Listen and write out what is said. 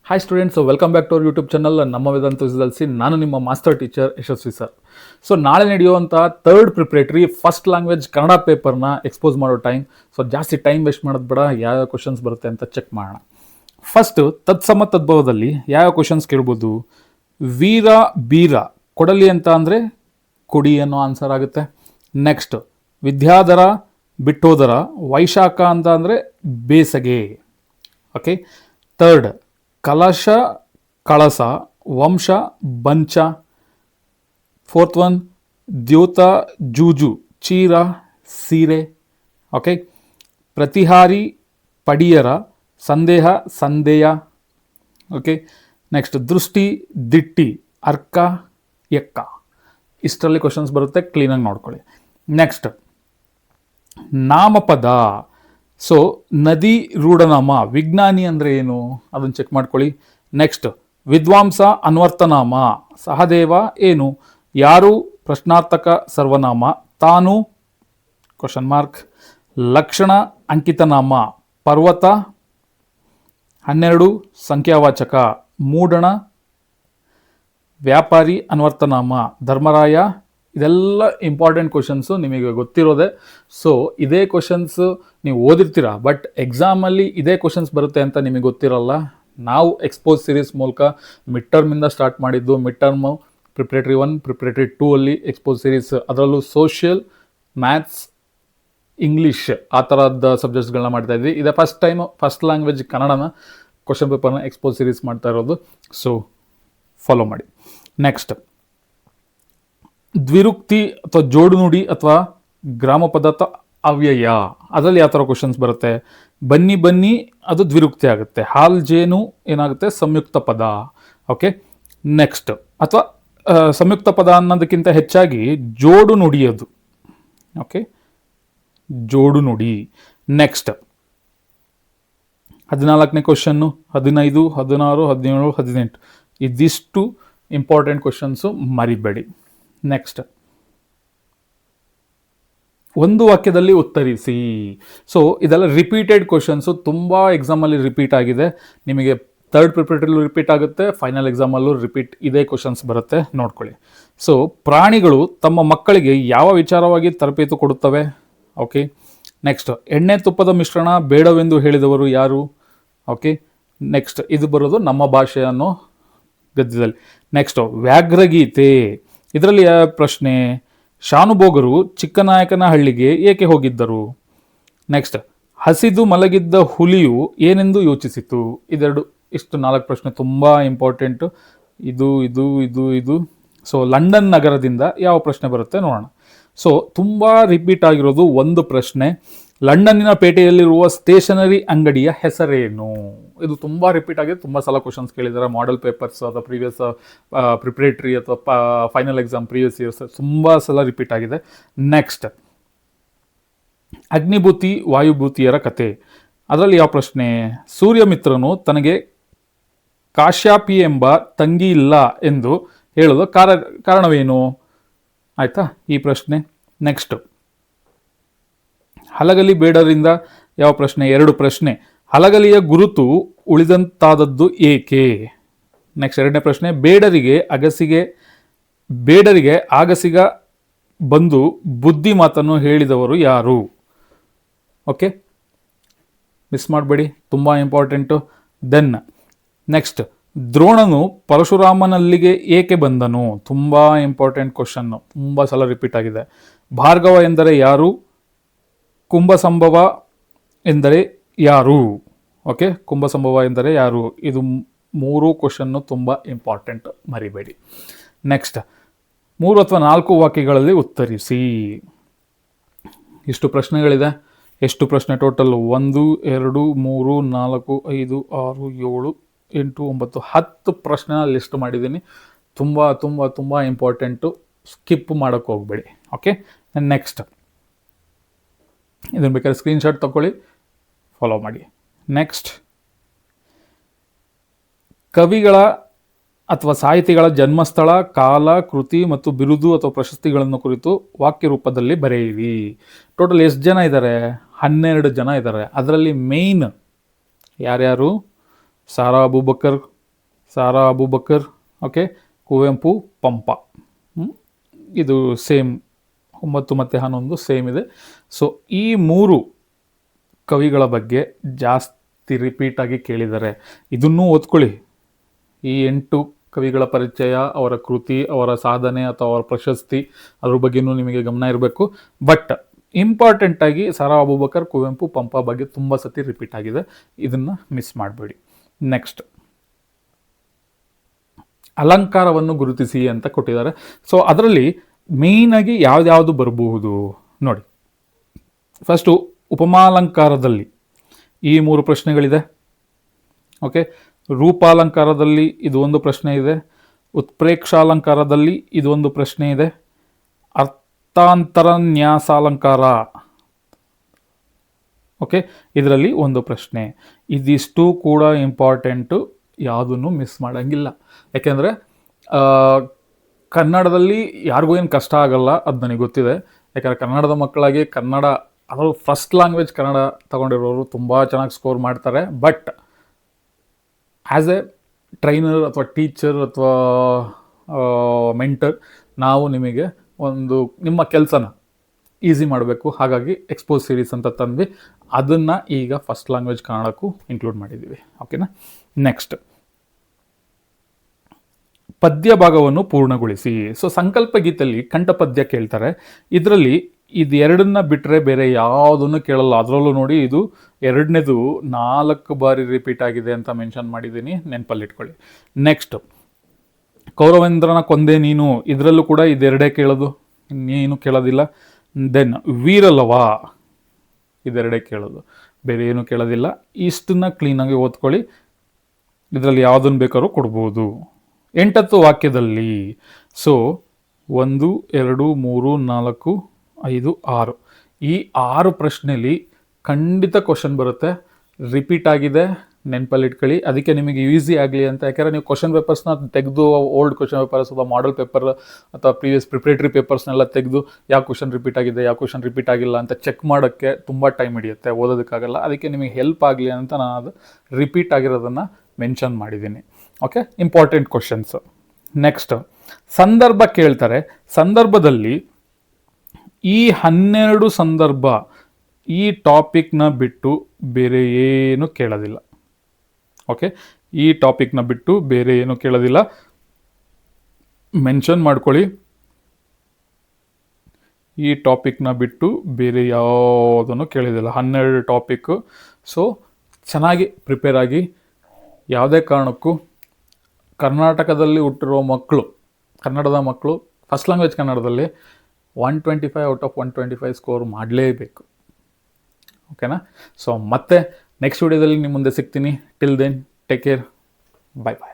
Hi students, welcome back to our YouTube channel ನಮ್ಮ ವೇದಾಂತ ವಿಸಿದಲ್ಸಿ. ನಾನು ನಿಮ್ಮ master teacher Yashaswi sir. So ನಾಳೆ ನಡೆಯುವಂಥ third preparatory first language Kannada ಪೇಪರ್ನ ಎಕ್ಸ್ಪೋಸ್ ಮಾಡೋ ಟೈಮ್. ಸೊ ಜಾಸ್ತಿ ಟೈಮ್ ವೇಸ್ಟ್ ಮಾಡೋದು ಬೇಡ, ಯಾವ ಕ್ವಶನ್ಸ್ ಬರುತ್ತೆ ಅಂತ ಚೆಕ್ ಮಾಡೋಣ. ಫಸ್ಟ್ ತತ್ಸಮ ತದ್ಭವದಲ್ಲಿ ಯಾವ ಕ್ವಶನ್ಸ್ ಕೇಳ್ಬೋದು? ವೀರ ಬೀರ ಕೊಡಲಿ ಅಂತ ಅಂದರೆ ಕೊಡಿ ಅನ್ನೋ ಆನ್ಸರ್ ಆಗುತ್ತೆ. ನೆಕ್ಸ್ಟ್ ವಿದ್ಯಾಧರ ಬಿಟ್ಟೋದರ ವೈಶಾಖ ಅಂತ ಅಂದರೆ ಬೇಸಗೆ. ಓಕೆ. ಥರ್ಡ್ ಕಲಶ ಕಳಸ ವಂಶ ಬಂಚ. ಫೋರ್ತ್ ಒನ್ ದ್ಯೂತ ಜೂಜು ಚೀರ ಸೀರೆ. ಓಕೆ. ಪ್ರತಿಹಾರಿ ಪಡಿಯರ ಸಂದೇಹ ಸಂದೇಯ. ಓಕೆ. ನೆಕ್ಸ್ಟ್ ದೃಷ್ಟಿ ದಿಟ್ಟಿ ಅರ್ಕ ಎಕ್ಕ. ಇಷ್ಟರಲ್ಲಿ ಕ್ವಶನ್ಸ್ ಬರುತ್ತೆ, ಕ್ಲೀನಾಗಿ ನೋಡ್ಕೊಳ್ಳಿ. ನೆಕ್ಸ್ಟ್ ನಾಮಪದ. ಸೊ ನದಿ ರೂಢನಾಮ ವಿಜ್ಞಾನಿ ಅಂದರೆ ಏನು ಅದನ್ನು ಚೆಕ್ ಮಾಡ್ಕೊಳ್ಳಿ. ನೆಕ್ಸ್ಟ್ ವಿದ್ವಾಂಸ ಅನ್ವರ್ಥನಾಮ ಸಹದೇವ ಏನು? ಯಾರು ಪ್ರಶ್ನಾರ್ಥಕ ಸರ್ವನಾಮ ತಾನು ಕ್ವಶನ್ ಮಾರ್ಕ್. ಲಕ್ಷಣ ಅಂಕಿತನಾಮ ಪರ್ವತ 12 ಸಂಖ್ಯಾವಾಚಕ ಮೂಡಣ. ವ್ಯಾಪಾರಿ ಅನ್ವರ್ಥನಾಮ ಧರ್ಮರಾಯ. ಇದೆಲ್ಲ ಇಂಪಾರ್ಟೆಂಟ್ ಕ್ವಶನ್ಸು, ನಿಮಗೆ ಗೊತ್ತಿರೋದೆ. ಸೊ ಇದೇ ಕ್ವಶನ್ಸು ನೀವು ಓದಿರ್ತೀರ, ಬಟ್ ಎಕ್ಸಾಮಲ್ಲಿ ಇದೇ ಕ್ವಶನ್ಸ್ ಬರುತ್ತೆ ಅಂತ ನಿಮಗೆ ಗೊತ್ತಿರಲ್ಲ. ನಾವು ಎಕ್ಸ್ಪೋಸ್ ಸೀರೀಸ್ ಮೂಲಕ ಮಿಡ್ ಟರ್ಮಿಂದ ಸ್ಟಾರ್ಟ್ ಮಾಡಿದ್ದು. ಮಿಡ್ ಟರ್ಮು ಪ್ರಿಪ್ರೇಟರಿ 1 ಪ್ರಿಪ್ರೇಟರಿ 2 ಅಲ್ಲಿ ಎಕ್ಸ್ಪೋಸ್ ಸೀರೀಸ್, ಅದರಲ್ಲೂ ಸೋಷಿಯಲ್, ಮ್ಯಾಥ್ಸ್, ಇಂಗ್ಲೀಷ್ ಆ ಥರದ ಸಬ್ಜೆಕ್ಟ್ಸ್ಗಳನ್ನ ಮಾಡ್ತಾ ಇದ್ವಿ. ಇದೇ ಫಸ್ಟ್ ಟೈಮು ಫಸ್ಟ್ ಲ್ಯಾಂಗ್ವೇಜ್ ಕನ್ನಡನ ಕ್ವಶನ್ ಪೇಪರ್ನ ಎಕ್ಸ್ಪೋಸ್ ಸೀರೀಸ್ ಮಾಡ್ತಾ ಇರೋದು. ಸೊ ಫಾಲೋ ಮಾಡಿ. ನೆಕ್ಸ್ಟ್ ದ್ವಿರುಕ್ತಿ ಅಥವಾ ಜೋಡು ನುಡಿ ಅಥವಾ ಗ್ರಾಮ ಪದಾರ್ಥ ಅವ್ಯಯ, ಅದರಲ್ಲಿ ಯಾವ ಥರ ಕ್ವಶನ್ಸ್ ಬರುತ್ತೆ? ಬನ್ನಿ ಬನ್ನಿ ಅದು ದ್ವಿರುಕ್ತಿ ಆಗುತ್ತೆ. ಹಾಲ್ ಜೇನು ಏನಾಗುತ್ತೆ? ಸಂಯುಕ್ತ ಪದ. ಓಕೆ. ನೆಕ್ಸ್ಟ್ ಅಥವಾ ಸಂಯುಕ್ತ ಪದ ಅನ್ನೋದಕ್ಕಿಂತ ಹೆಚ್ಚಾಗಿ ಜೋಡು ನುಡಿಯೋದು. ಓಕೆ, ಜೋಡು ನುಡಿ. ನೆಕ್ಸ್ಟ್ 14ನೇ ಕ್ವಶನ್ನು 15, 16, 17, 18 ಇದಿಷ್ಟು ಇಂಪಾರ್ಟೆಂಟ್ ಕ್ವಶನ್ಸು, ಮರಿಬೇಡಿ. ನೆಕ್ಸ್ಟ್ ಒಂದು ವಾಕ್ಯದಲ್ಲಿ ಉತ್ತರಿಸಿ. ಸೊ ಇದೆಲ್ಲ ರಿಪೀಟೆಡ್ ಕ್ವಶನ್ಸು, ತುಂಬ ಎಕ್ಸಾಮಲ್ಲಿ ರಿಪೀಟ್ ಆಗಿದೆ. ನಿಮಗೆ ಥರ್ಡ್ ಪ್ರಿಪ್ರೇಟರಿಲೂ ರಿಪೀಟ್ ಆಗುತ್ತೆ, ಫೈನಲ್ ಎಕ್ಸಾಮಲ್ಲೂ ರಿಪೀಟ್ ಇದೇ ಕ್ವಶನ್ಸ್ ಬರುತ್ತೆ, ನೋಡ್ಕೊಳ್ಳಿ. ಸೊ ಪ್ರಾಣಿಗಳು ತಮ್ಮ ಮಕ್ಕಳಿಗೆ ಯಾವ ವಿಚಾರವಾಗಿ ತರಬೇತಿ ಕೊಡುತ್ತವೆ? ಓಕೆ. ನೆಕ್ಸ್ಟ್ ಎಣ್ಣೆ ತುಪ್ಪದ ಮಿಶ್ರಣ ಬೇಡವೆಂದು ಹೇಳಿದವರು ಯಾರು? ಓಕೆ. ನೆಕ್ಸ್ಟ್ ಇದು ಬರೋದು ನಮ್ಮ ಭಾಷೆ ಅನ್ನೋ ಗದ್ಯದಲ್ಲಿ. ನೆಕ್ಸ್ಟ್ ವ್ಯಾಘ್ರಗೀತೆ, ಇದರಲ್ಲಿ ಯಾವ ಪ್ರಶ್ನೆ? ಶಾನುಭೋಗರು ಚಿಕ್ಕನಾಯಕನಹಳ್ಳಿಗೆ ಏಕೆ ಹೋಗಿದ್ದರು? ನೆಕ್ಸ್ಟ್ ಹಸಿದು ಮಲಗಿದ್ದ ಹುಲಿಯು ಏನೆಂದು ಯೋಚಿಸಿತು? ಇಷ್ಟು 4 ಪ್ರಶ್ನೆ ತುಂಬ ಇಂಪಾರ್ಟೆಂಟು. ಇದು ಇದು ಇದು ಇದು ಸೊ ಲಂಡನ್ ನಗರದಿಂದ ಯಾವ ಪ್ರಶ್ನೆ ಬರುತ್ತೆ ನೋಡೋಣ. ಸೊ ತುಂಬ ರಿಪೀಟ್ ಆಗಿರೋದು ಒಂದು ಪ್ರಶ್ನೆ, ಲಂಡನ್ನಿನ ಪೇಟೆಯಲ್ಲಿರುವ ಸ್ಟೇಷನರಿ ಅಂಗಡಿಯ ಹೆಸರೇನು? ಇದು ತುಂಬ ರಿಪೀಟ್ ಆಗಿದೆ, ತುಂಬ ಸಲ ಕ್ವಶನ್ಸ್ ಕೇಳಿದ್ದಾರೆ. ಮಾಡೆಲ್ ಪೇಪರ್ಸ್ ಅಥವಾ ಪ್ರೀವಿಯಸ್ ಪ್ರಿಪ್ರೇಟರಿ ಅಥವಾ ಫೈನಲ್ ಎಕ್ಸಾಮ್ ಪ್ರೀವಿಯಸ್ ಇಯರ್ಸ್ ತುಂಬ ಸಲ ರಿಪೀಟ್ ಆಗಿದೆ. ನೆಕ್ಸ್ಟ್ ಅಗ್ನಿಭೂತಿ ವಾಯುಭೂತಿಯರ ಕತೆ, ಅದರಲ್ಲಿ ಯಾವ ಪ್ರಶ್ನೆ? ಸೂರ್ಯಮಿತ್ರನು ತನಗೆ ಕಾಶ್ಯಾಪಿ ಎಂಬ ತಂಗಿ ಇಲ್ಲ ಎಂದು ಹೇಳೋದು ಕಾರಣವೇನು? ಆಯಿತಾ ಈ ಪ್ರಶ್ನೆ. ನೆಕ್ಸ್ಟ್ ಹಲಗಲಿ ಬೇಡರಿಂದ ಯಾವ ಪ್ರಶ್ನೆ? 2 ಪ್ರಶ್ನೆ. ಹಲಗಲಿಯ ಗುರುತು ಉಳಿದಂತಾದದ್ದು ಏಕೆ? ನೆಕ್ಸ್ಟ್ 2ನೇ ಪ್ರಶ್ನೆ. ಬೇಡರಿಗೆ ಆಗಸಿಗ ಬಂದು ಬುದ್ಧಿ ಮಾತನ್ನು ಹೇಳಿದವರು ಯಾರು? ಓಕೆ, ಮಿಸ್ ಮಾಡಬೇಡಿ, ತುಂಬ ಇಂಪಾರ್ಟೆಂಟು. ದೆನ್ ನೆಕ್ಸ್ಟ್ ದ್ರೋಣನು ಪರಶುರಾಮನಲ್ಲಿಗೆ ಏಕೆ ಬಂದನು? ತುಂಬ ಇಂಪಾರ್ಟೆಂಟ್ ಕ್ವಶನ್ನು, ತುಂಬ ಸಲ ರಿಪೀಟ್ ಆಗಿದೆ. ಭಾರ್ಗವ ಎಂದರೆ ಯಾರು? ಕುಂಭಸಂಭವ ಎಂದರೆ ಯಾರು? ಓಕೆ, ಕುಂಭಸಂಭವ ಎಂದರೆ ಯಾರು? ಇದು 3 ಕ್ವಶನ್ನು ತುಂಬ ಇಂಪಾರ್ಟೆಂಟ್, ಮರಿಬೇಡಿ. ನೆಕ್ಸ್ಟ್ 3 ಅಥವಾ 4 ವಾಕ್ಯಗಳಲ್ಲಿ ಉತ್ತರಿಸಿ. ಇಷ್ಟು ಪ್ರಶ್ನೆಗಳಿದೆ. ಎಷ್ಟು ಪ್ರಶ್ನೆ ಟೋಟಲ್? 1, 2, 3, 4, 5, 6, 7, 8, 9, 10 ಪ್ರಶ್ನೆನ ಲಿಸ್ಟ್ ಮಾಡಿದ್ದೀನಿ. ತುಂಬ ತುಂಬ ತುಂಬ ಇಂಪಾರ್ಟೆಂಟು, ಸ್ಕಿಪ್ ಮಾಡೋಕ್ಕೆ ಹೋಗಬೇಡಿ. ಓಕೆ. ನೆಕ್ಸ್ಟ್ ಇದನ್ನು ಬೇಕಾದ್ರೆ ಸ್ಕ್ರೀನ್ಶಾಟ್ ತಗೊಳ್ಳಿ, ಫಾಲೋ ಮಾಡಿ. ನೆಕ್ಸ್ಟ್ ಕವಿಗಳ ಅಥವಾ ಸಾಹಿತಿಗಳ ಜನ್ಮಸ್ಥಳ, ಕಾಲ, ಕೃತಿ ಮತ್ತು ಬಿರುದು ಅಥವಾ ಪ್ರಶಸ್ತಿಗಳನ್ನು ಕುರಿತು ವಾಕ್ಯ ರೂಪದಲ್ಲಿ ಬರೆಯಿರಿ. ಟೋಟಲ್ ಎಷ್ಟು ಜನ ಇದ್ದಾರೆ? 12 ಜನ ಇದ್ದಾರೆ. ಅದರಲ್ಲಿ ಮೇಯ್ನ್ ಯಾರ್ಯಾರು? ಸಾರಾ ಅಬೂಬಕರ್, ಓಕೆ, ಕುವೆಂಪು, ಪಂಪ. ಇದು ಸೇಮ್ 9 ಮತ್ತು 11 ಸೇಮ್ ಇದೆ. ಸೊ ಈ 3 ಕವಿಗಳ ಬಗ್ಗೆ ಜಾಸ್ತಿ ರಿಪೀಟಾಗಿ ಕೇಳಿದ್ದಾರೆ. ಇದನ್ನೂ ಓದ್ಕೊಳ್ಳಿ. ಈ 8 ಕವಿಗಳ ಪರಿಚಯ, ಅವರ ಕೃತಿ, ಅವರ ಸಾಧನೆ ಅಥವಾ ಅವರ ಪ್ರಶಸ್ತಿ, ಅದ್ರ ಬಗ್ಗೆಯೂ ನಿಮಗೆ ಗಮನ ಇರಬೇಕು. ಬಟ್ ಇಂಪಾರ್ಟೆಂಟಾಗಿ ಸಾರಾ ಅಬೂಬಕರ್, ಕುವೆಂಪು, ಪಂಪ ಬಗ್ಗೆ ತುಂಬ ಸತಿ ರಿಪೀಟ್ ಆಗಿದೆ. ಇದನ್ನು ಮಿಸ್ ಮಾಡಬೇಡಿ. ನೆಕ್ಸ್ಟ್, ಅಲಂಕಾರವನ್ನು ಗುರುತಿಸಿ ಅಂತ ಕೊಟ್ಟಿದ್ದಾರೆ. ಸೊ ಅದರಲ್ಲಿ ಮೇಯ್ನಾಗಿ ಯಾವ್ದ್ಯಾವುದು ಬರಬಹುದು ನೋಡಿ. ಫಸ್ಟು ಉಪಮಾಲಂಕಾರದಲ್ಲಿ ಈ 3 ಪ್ರಶ್ನೆಗಳಿದೆ. ಓಕೆ, ರೂಪಾಲಂಕಾರದಲ್ಲಿ ಇದು ಒಂದು ಪ್ರಶ್ನೆ ಇದೆ. ಉತ್ಪ್ರೇಕ್ಷಾಲಂಕಾರದಲ್ಲಿ ಇದು ಒಂದು ಪ್ರಶ್ನೆ ಇದೆ. ಅರ್ಥಾಂತರನ್ಯಾಸಾಲಂಕಾರ, ಓಕೆ, ಇದರಲ್ಲಿ ಒಂದು ಪ್ರಶ್ನೆ. ಇದಿಷ್ಟು ಕೂಡ ಇಂಪಾರ್ಟೆಂಟು, ಯಾವುದನ್ನು ಮಿಸ್ ಮಾಡೋಂಗಿಲ್ಲ. ಯಾಕೆಂದರೆ ಕನ್ನಡದಲ್ಲಿ ಯಾರಿಗೂ ಏನು ಕಷ್ಟ ಆಗಲ್ಲ, ಅದು ನನಗೆ ಗೊತ್ತಿದೆ. ಯಾಕಂದರೆ ಕನ್ನಡದ ಮಕ್ಕಳಾಗಿ ಕನ್ನಡ ಅದು ಫಸ್ಟ್ ಲ್ಯಾಂಗ್ವೇಜ್ ಕನ್ನಡ ತಗೊಂಡಿರೋರು ತುಂಬ ಚೆನ್ನಾಗಿ ಸ್ಕೋರ್ ಮಾಡ್ತಾರೆ. ಬಟ್ ಆ್ಯಸ್ ಎ ಟ್ರೈನರ್ ಅಥವಾ ಟೀಚರ್ ಅಥವಾ ಮೆಂಟರ್, ನಾವು ನಿಮಗೆ ಒಂದು ನಿಮ್ಮ ಕೆಲಸನ ಈಸಿ ಮಾಡಬೇಕು. ಹಾಗಾಗಿ ಎಕ್ಸ್ಪೋಸ್ ಸೀರೀಸ್ ಅಂತ ತಂದ್ವಿ. ಅದನ್ನು ಈಗ ಫಸ್ಟ್ ಲ್ಯಾಂಗ್ವೇಜ್ ಕನ್ನಡಕ್ಕೂ ಇನ್ಕ್ಲೂಡ್ ಮಾಡಿದ್ದೀವಿ. ಓಕೆನಾ. ನೆಕ್ಸ್ಟ್, ಪದ್ಯ ಭಾಗವನ್ನು ಪೂರ್ಣಗೊಳಿಸಿ. ಸೊ ಸಂಕಲ್ಪ ಗೀತೆಯಲ್ಲಿ ಕಂಠಪದ್ಯ ಕೇಳ್ತಾರೆ. ಇದರಲ್ಲಿ ಇದು 2 ಬಿಟ್ಟರೆ ಬೇರೆ ಯಾವುದನ್ನು ಕೇಳಲ್ಲ. ಅದರಲ್ಲೂ ನೋಡಿ, ಇದು 2ನೇದು 4 ಬಾರಿ ರಿಪೀಟ್ ಆಗಿದೆ ಅಂತ ಮೆನ್ಷನ್ ಮಾಡಿದ್ದೀನಿ, ನೆನಪಲ್ಲಿಟ್ಕೊಳ್ಳಿ. ನೆಕ್ಸ್ಟ್, ಕೌರವೇಂದ್ರನ ಕೊಂದೆ ನೀನು, ಇದರಲ್ಲೂ ಕೂಡ ಇದೆರಡೇ ಕೇಳೋದು, ನೀನು ಕೇಳೋದಿಲ್ಲ. ದೆನ್ ವೀರಲವ, ಇದೆರಡೇ ಕೇಳೋದು, ಬೇರೆ ಏನು ಕೇಳೋದಿಲ್ಲ. ಇಷ್ಟನ್ನ ಕ್ಲೀನಾಗಿ ಓದ್ಕೊಳ್ಳಿ. ಇದರಲ್ಲಿ ಯಾವುದನ್ನು ಬೇಕಾದ್ರೂ ಕೊಡ್ಬೋದು. 8 ವಾಕ್ಯದಲ್ಲಿ, ಸೊ 1, 2, 3, 4, 5, 6 ಈ 6 ಪ್ರಶ್ನೆಯಲ್ಲಿ ಖಂಡಿತ ಕ್ವಶನ್ ಬರುತ್ತೆ. ರಿಪೀಟ್ ಆಗಿದೆ, ನೆನಪಲ್ಲಿ ಇಟ್ಕೊಳ್ಳಿ. ಅದಕ್ಕೆ ನಿಮಗೆ ಈಸಿ ಆಗಲಿ ಅಂತ. ಯಾಕೆಂದರೆ ನೀವು ಕ್ವಶನ್ ಪೇಪರ್ಸ್ನ ತೆಗೆದು, ಓಲ್ಡ್ ಕ್ವಶನ್ ಪೇಪರ್ಸ್ ಅಥವಾ ಮಾಡೆಲ್ ಪೇಪರ್ ಅಥವಾ ಪ್ರೀವಿಯಸ್ ಪ್ರಿಪ್ರೇಟರಿ ಪೇಪರ್ಸ್ನೆಲ್ಲ ತೆಗೆದು ಯಾವ ಕ್ವಶನ್ ರಿಪೀಟ್ ಆಗಿದೆ, ಯಾವ ಕ್ವಶನ್ ರಿಪೀಟ್ ಆಗಿಲ್ಲ ಅಂತ ಚೆಕ್ ಮಾಡೋಕ್ಕೆ ತುಂಬ ಟೈಮ್ ಹಿಡಿಯುತ್ತೆ, ಓದೋದಕ್ಕಾಗಲ್ಲ. ಅದಕ್ಕೆ ನಿಮಗೆ ಹೆಲ್ಪ್ ಆಗಲಿ ಅಂತ ನಾನು ಅದು ರಿಪೀಟ್ ಆಗಿರೋದನ್ನು ಮೆನ್ಷನ್ ಮಾಡಿದ್ದೀನಿ. Okay, important questions. ನೆಕ್ಸ್ಟ್, ಸಂದರ್ಭ ಕೇಳ್ತಾರೆ. ಸಂದರ್ಭದಲ್ಲಿ ಈ 12 ಸಂದರ್ಭ ಈ ಟಾಪಿಕ್ನ ಬಿಟ್ಟು ಬೇರೆ ಏನು ಕೇಳೋದಿಲ್ಲ. ಓಕೆ, ಈ ಟಾಪಿಕ್ನ ಬಿಟ್ಟು ಬೇರೆ ಏನು ಕೇಳೋದಿಲ್ಲ, ಮೆನ್ಷನ್ ಮಾಡ್ಕೊಳ್ಳಿ. ಈ ಟಾಪಿಕ್ನ ಬಿಟ್ಟು ಬೇರೆ ಯಾವುದನ್ನು ಕೇಳೋದಿಲ್ಲ, 12 ಟಾಪಿಕ್ಕು. ಸೊ ಚೆನ್ನಾಗಿ ಪ್ರಿಪೇರ್ ಆಗಿ. ಯಾವುದೇ ಕಾರಣಕ್ಕೂ ಕರ್ನಾಟಕದಲ್ಲಿ ಹುಟ್ಟಿರೋ ಮಕ್ಕಳು, ಕನ್ನಡದ ಮಕ್ಕಳು ಫಸ್ಟ್ ಲ್ಯಾಂಗ್ವೇಜ್ ಕನ್ನಡದಲ್ಲಿ 125 ಔಟ್ ಆಫ್ 125 ಸ್ಕೋರ್ ಮಾಡಲೇಬೇಕು. ಓಕೆನಾ. ಸೊ ಮತ್ತೆ ನೆಕ್ಸ್ಟ್ ವಿಡಿಯೋದಲ್ಲಿ ನಿಮ್ಮ ಮುಂದೆ ಸಿಗ್ತೀನಿ. ಟಿಲ್ ದೆನ್ ಟೇಕ್ ಕೇರ್, ಬಾಯ್ ಬಾಯ್.